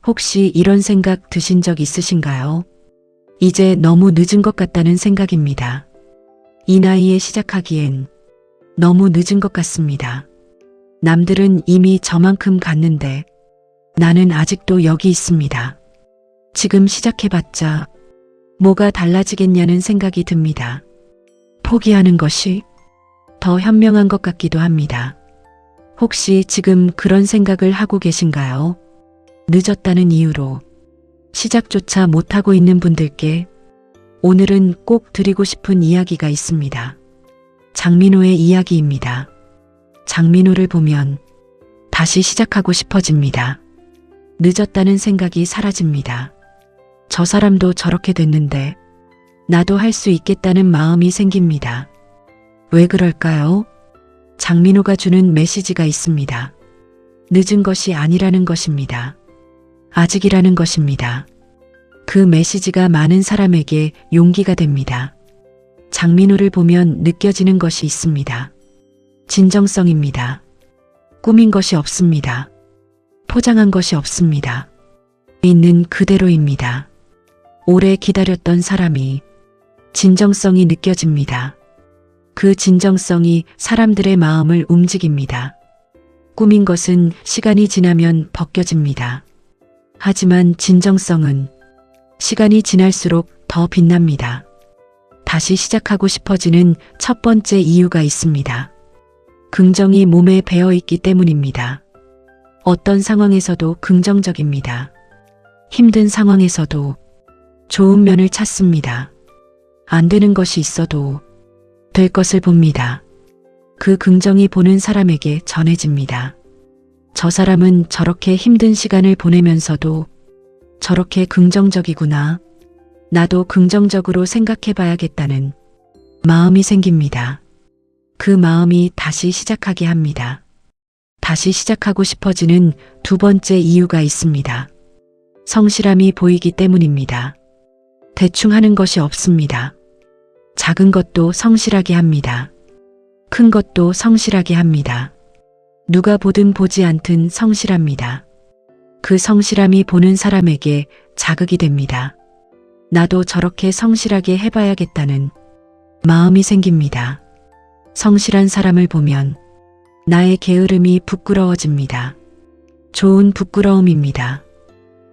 혹시 이런 생각 드신 적 있으신가요? 이제 너무 늦은 것 같다는 생각입니다. 이 나이에 시작하기엔 너무 늦은 것 같습니다. 남들은 이미 저만큼 갔는데 나는 아직도 여기 있습니다. 지금 시작해봤자 뭐가 달라지겠냐는 생각이 듭니다. 포기하는 것이 더 현명한 것 같기도 합니다. 혹시 지금 그런 생각을 하고 계신가요? 늦었다는 이유로 시작조차 못하고 있는 분들께 오늘은 꼭 드리고 싶은 이야기가 있습니다. 장민호의 이야기입니다. 장민호를 보면 다시 시작하고 싶어집니다. 늦었다는 생각이 사라집니다. 저 사람도 저렇게 됐는데 나도 할 수 있겠다는 마음이 생깁니다. 왜 그럴까요? 장민호가 주는 메시지가 있습니다. 늦은 것이 아니라는 것입니다. 아직이라는 것입니다. 그 메시지가 많은 사람에게 용기가 됩니다. 장민호를 보면 느껴지는 것이 있습니다. 진정성입니다. 꾸민 것이 없습니다. 포장한 것이 없습니다. 있는 그대로입니다. 오래 기다렸던 사람이 진정성이 느껴집니다. 그 진정성이 사람들의 마음을 움직입니다. 꾸민 것은 시간이 지나면 벗겨집니다. 하지만 진정성은 시간이 지날수록 더 빛납니다. 다시 시작하고 싶어지는 첫 번째 이유가 있습니다. 긍정이 몸에 배어 있기 때문입니다. 어떤 상황에서도 긍정적입니다. 힘든 상황에서도 좋은 면을 찾습니다. 안 되는 것이 있어도 될 것을 봅니다. 그 긍정이 보는 사람에게 전해집니다. 저 사람은 저렇게 힘든 시간을 보내면서도 저렇게 긍정적이구나. 나도 긍정적으로 생각해 봐야겠다는 마음이 생깁니다. 그 마음이 다시 시작하게 합니다. 다시 시작하고 싶어지는 두 번째 이유가 있습니다. 성실함이 보이기 때문입니다. 대충 하는 것이 없습니다. 작은 것도 성실하게 합니다. 큰 것도 성실하게 합니다. 누가 보든 보지 않든 성실합니다. 그 성실함이 보는 사람에게 자극이 됩니다. 나도 저렇게 성실하게 해봐야겠다는 마음이 생깁니다. 성실한 사람을 보면 나의 게으름이 부끄러워집니다. 좋은 부끄러움입니다.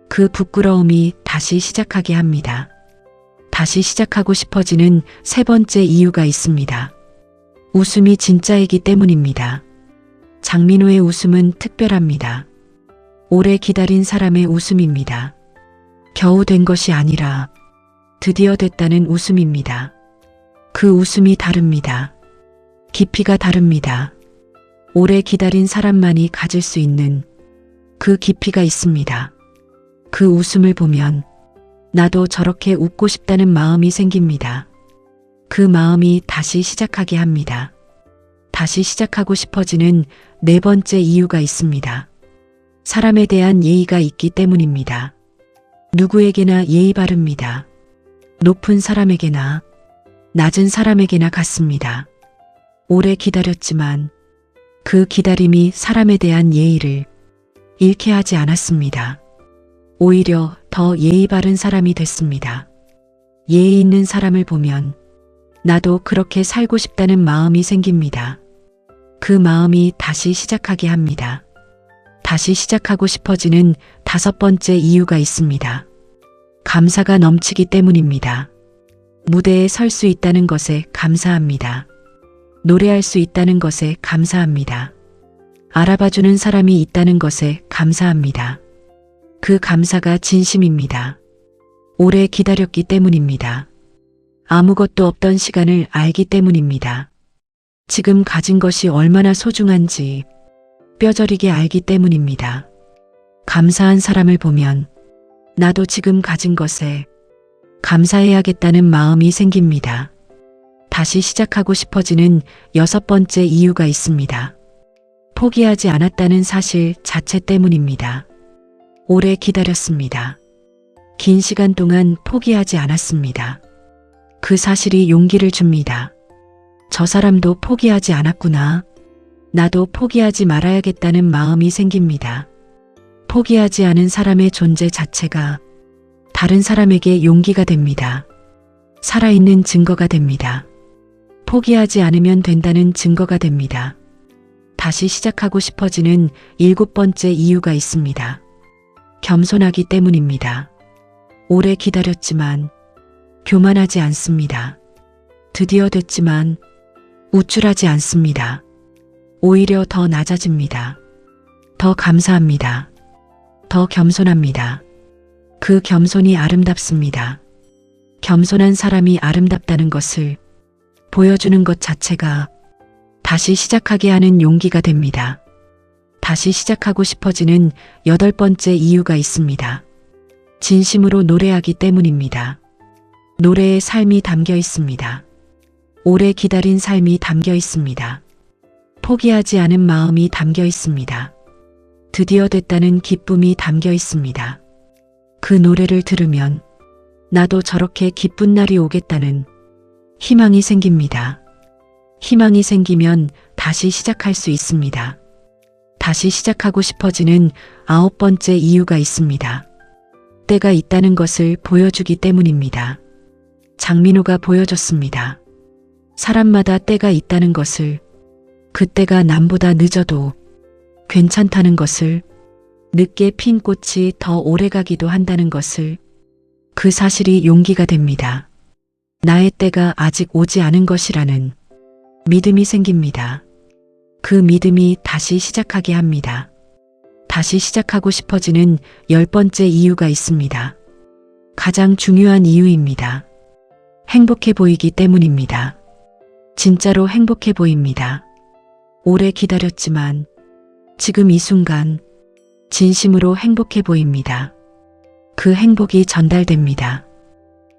그 부끄러움이 다시 시작하게 합니다. 다시 시작하고 싶어지는 세 번째 이유가 있습니다. 웃음이 진짜이기 때문입니다. 장민호의 웃음은 특별합니다. 오래 기다린 사람의 웃음입니다. 겨우 된 것이 아니라 드디어 됐다는 웃음입니다. 그 웃음이 다릅니다. 깊이가 다릅니다. 오래 기다린 사람만이 가질 수 있는 그 깊이가 있습니다. 그 웃음을 보면 나도 저렇게 웃고 싶다는 마음이 생깁니다. 그 마음이 다시 시작하게 합니다. 다시 시작하고 싶어지는 네 번째 이유가 있습니다. 사람에 대한 예의가 있기 때문입니다. 누구에게나 예의 바릅니다. 높은 사람에게나 낮은 사람에게나 같습니다. 오래 기다렸지만 그 기다림이 사람에 대한 예의를 잃게 하지 않았습니다. 오히려 더 예의 바른 사람이 됐습니다. 예의 있는 사람을 보면 나도 그렇게 살고 싶다는 마음이 생깁니다. 그 마음이 다시 시작하게 합니다. 다시 시작하고 싶어지는 다섯 번째 이유가 있습니다. 감사가 넘치기 때문입니다. 무대에 설 수 있다는 것에 감사합니다. 노래할 수 있다는 것에 감사합니다. 알아봐주는 사람이 있다는 것에 감사합니다. 그 감사가 진심입니다. 오래 기다렸기 때문입니다. 아무것도 없던 시간을 알기 때문입니다. 지금 가진 것이 얼마나 소중한지 뼈저리게 알기 때문입니다. 감사한 사람을 보면 나도 지금 가진 것에 감사해야겠다는 마음이 생깁니다. 다시 시작하고 싶어지는 여섯 번째 이유가 있습니다. 포기하지 않았다는 사실 자체 때문입니다. 오래 기다렸습니다. 긴 시간 동안 포기하지 않았습니다. 그 사실이 용기를 줍니다. 저 사람도 포기하지 않았구나. 나도 포기하지 말아야겠다는 마음이 생깁니다. 포기하지 않은 사람의 존재 자체가 다른 사람에게 용기가 됩니다. 살아있는 증거가 됩니다. 포기하지 않으면 된다는 증거가 됩니다. 다시 시작하고 싶어지는 7번째 이유가 있습니다. 겸손하기 때문입니다. 오래 기다렸지만 교만하지 않습니다. 드디어 됐지만 우쭐하지 않습니다. 오히려 더 낮아집니다. 더 감사합니다. 더 겸손합니다. 그 겸손이 아름답습니다. 겸손한 사람이 아름답다는 것을 보여주는 것 자체가 다시 시작하게 하는 용기가 됩니다. 다시 시작하고 싶어지는 8번째 이유가 있습니다. 진심으로 노래하기 때문입니다. 노래에 삶이 담겨 있습니다. 오래 기다린 삶이 담겨 있습니다. 포기하지 않은 마음이 담겨 있습니다. 드디어 됐다는 기쁨이 담겨 있습니다. 그 노래를 들으면 나도 저렇게 기쁜 날이 오겠다는 희망이 생깁니다. 희망이 생기면 다시 시작할 수 있습니다. 다시 시작하고 싶어지는 9번째 이유가 있습니다. 때가 있다는 것을 보여주기 때문입니다. 장민호가 보여줬습니다. 사람마다 때가 있다는 것을, 그때가 남보다 늦어도 괜찮다는 것을, 늦게 핀 꽃이 더 오래가기도 한다는 것을, 그 사실이 용기가 됩니다. 나의 때가 아직 오지 않은 것이라는 믿음이 생깁니다. 그 믿음이 다시 시작하게 합니다. 다시 시작하고 싶어지는 10번째 이유가 있습니다. 가장 중요한 이유입니다. 행복해 보이기 때문입니다. 진짜로 행복해 보입니다. 오래 기다렸지만 지금 이 순간 진심으로 행복해 보입니다. 그 행복이 전달됩니다.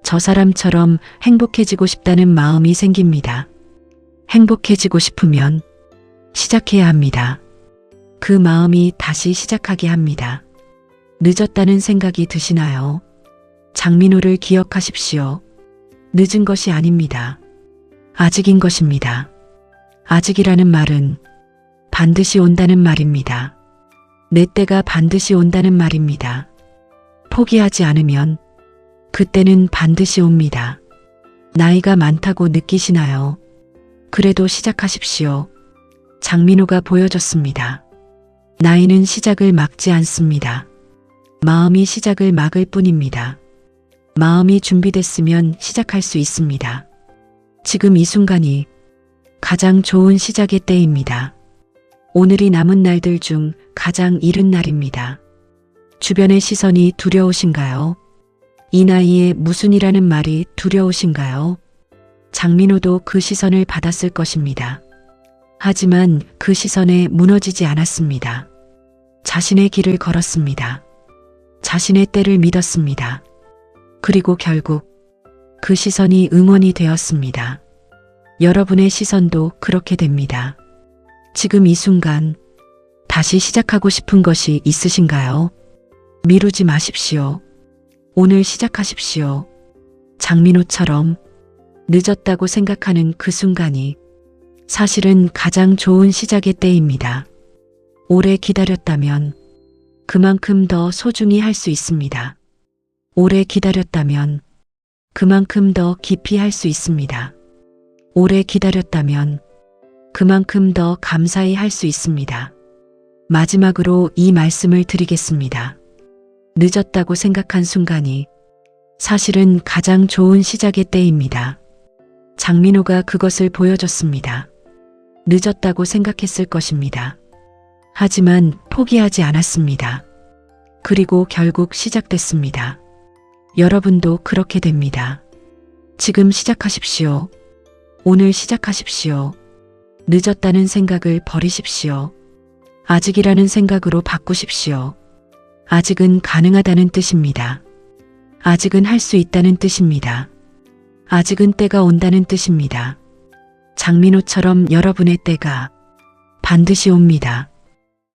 저 사람처럼 행복해지고 싶다는 마음이 생깁니다. 행복해지고 싶으면 시작해야 합니다. 그 마음이 다시 시작하게 합니다. 늦었다는 생각이 드시나요? 장민호를 기억하십시오. 늦은 것이 아닙니다. 아직인 것입니다. 아직이라는 말은 반드시 온다는 말입니다. 내 때가 반드시 온다는 말입니다. 포기하지 않으면 그때는 반드시 옵니다. 나이가 많다고 느끼시나요? 그래도 시작하십시오. 장민호가 보여줬습니다. 나이는 시작을 막지 않습니다. 마음이 시작을 막을 뿐입니다. 마음이 준비됐으면 시작할 수 있습니다. 지금 이 순간이 가장 좋은 시작의 때입니다. 오늘이 남은 날들 중 가장 이른 날입니다. 주변의 시선이 두려우신가요? 이 나이에 무슨이라는 말이 두려우신가요? 장민호도 그 시선을 받았을 것입니다. 하지만 그 시선에 무너지지 않았습니다. 자신의 길을 걸었습니다. 자신의 때를 믿었습니다. 그리고 결국 그 시선이 응원이 되었습니다. 여러분의 시선도 그렇게 됩니다. 지금 이 순간 다시 시작하고 싶은 것이 있으신가요? 미루지 마십시오. 오늘 시작하십시오. 장민호처럼 늦었다고 생각하는 그 순간이 사실은 가장 좋은 시작의 때입니다. 오래 기다렸다면 그만큼 더 소중히 할 수 있습니다. 오래 기다렸다면 그만큼 더 깊이 할 수 있습니다. 오래 기다렸다면 그만큼 더 감사히 할 수 있습니다. 마지막으로 이 말씀을 드리겠습니다. 늦었다고 생각한 순간이 사실은 가장 좋은 시작의 때입니다. 장민호가 그것을 보여줬습니다. 늦었다고 생각했을 것입니다. 하지만 포기하지 않았습니다. 그리고 결국 시작됐습니다. 여러분도 그렇게 됩니다. 지금 시작하십시오. 오늘 시작하십시오. 늦었다는 생각을 버리십시오. 아직이라는 생각으로 바꾸십시오. 아직은 가능하다는 뜻입니다. 아직은 할 수 있다는 뜻입니다. 아직은 때가 온다는 뜻입니다. 장민호처럼 여러분의 때가 반드시 옵니다.